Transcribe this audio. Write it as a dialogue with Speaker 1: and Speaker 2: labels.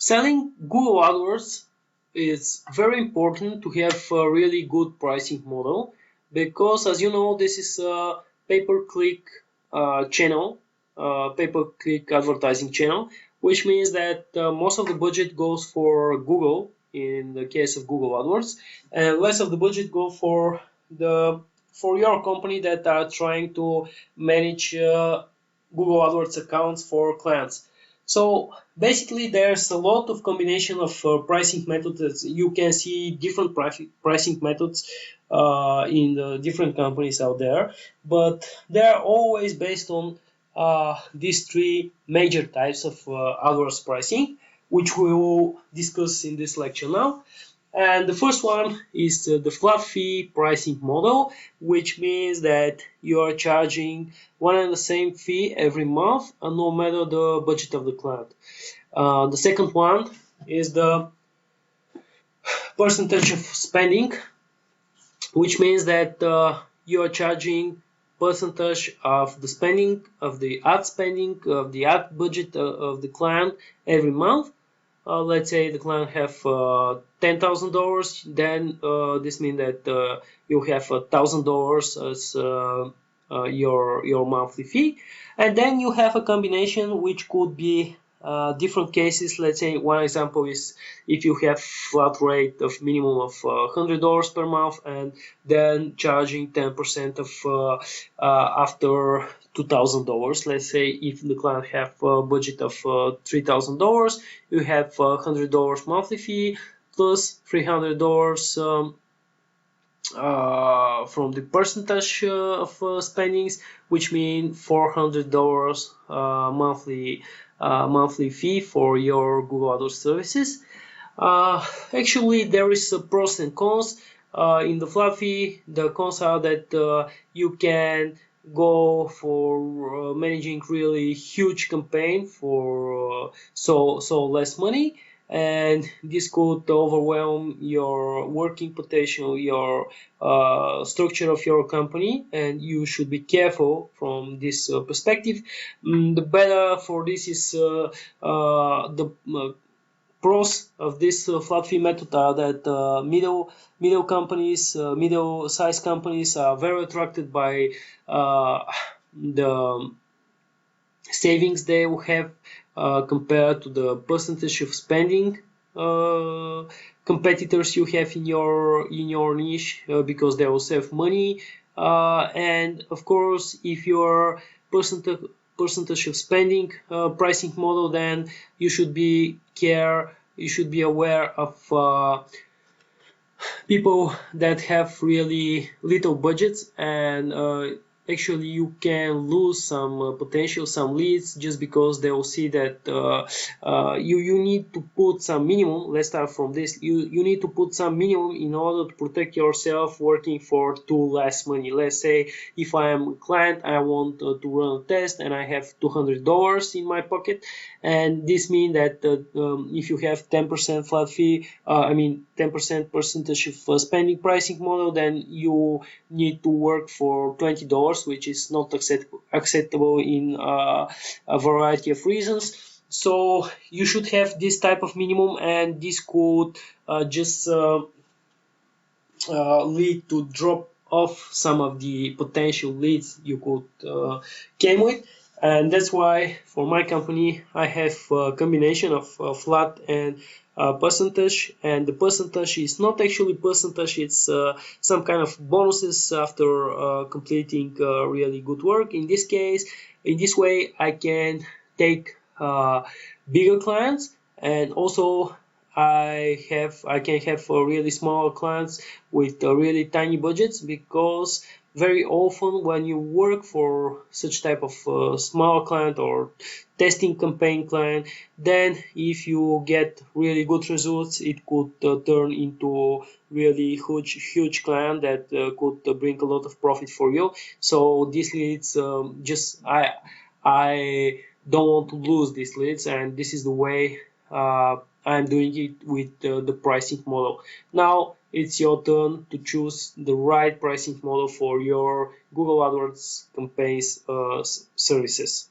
Speaker 1: Selling Google AdWords is very important to have a really good pricing model because, as you know, this is a pay-per-click channel, pay-per-click advertising channel, which means that most of the budget goes for Google in the case of Google AdWords, and less of the budget go for your company that are trying to manage Google AdWords accounts for clients. So basically, there's a lot of combination of pricing methods. You can see different pricing methods in the different companies out there, but they're always based on these three major types of AdWords pricing, which we will discuss in this lecture now. And the first one is the flat fee pricing model, which means that you are charging one and the same fee every month, no matter the budget of the client. The second one is the percentage of spending, which means that you are charging percentage of the spending, of the ad budget of the client every month. Let's say the client have $10,000, then this means that you have $1,000 as your monthly fee, and then you have a combination which could be different cases. Let's say one example is if you have flat rate of minimum of $100 per month and then charging 10% of after $2,000. Let's say if the client have a budget of $3,000, you have $100 monthly fee plus $300 from the percentage of spendings, which means $400 monthly fee for your Google AdWords services. Actually, there is a pros and cons. In the flat fee, the cons are that you can go for managing really huge campaign for so less money, and this could overwhelm your working potential, your structure of your company, and you should be careful from this perspective. The better for this is the pros of this flat fee method are that middle companies, middle-sized companies are very attracted by the savings they will have compared to the percentage of spending competitors you have in your niche, because they will save money, and of course if your percentage of spending pricing model, then you should be aware of people that have really little budgets, and actually you can lose some potential, some leads, just because they will see that you need to put some minimum. Let's start from this. You need to put some minimum in order to protect yourself working for too less money. Let's say if I am a client, I want to run a test and I have $200 in my pocket, and this means that if you have 10% flat fee, 10% percentage of spending pricing model, then you need to work for $20, which is not acceptable in a variety of reasons. So you should have this type of minimum, and this could just lead to drop off some of the potential leads you could came with. And that's why for my company I have a combination of flat and percentage, and the percentage is not actually percentage, it's some kind of bonuses after completing really good work. In this case, in this way I can take bigger clients, and also I can have really small clients with really tiny budgets, because very often when you work for such type of small client or testing campaign client, then if you get really good results, it could turn into really huge client that could bring a lot of profit for you. So this leads, I don't want to lose these leads, and this is the way I'm doing it with the pricing model. Now it's your turn to choose the right pricing model for your Google AdWords campaigns services.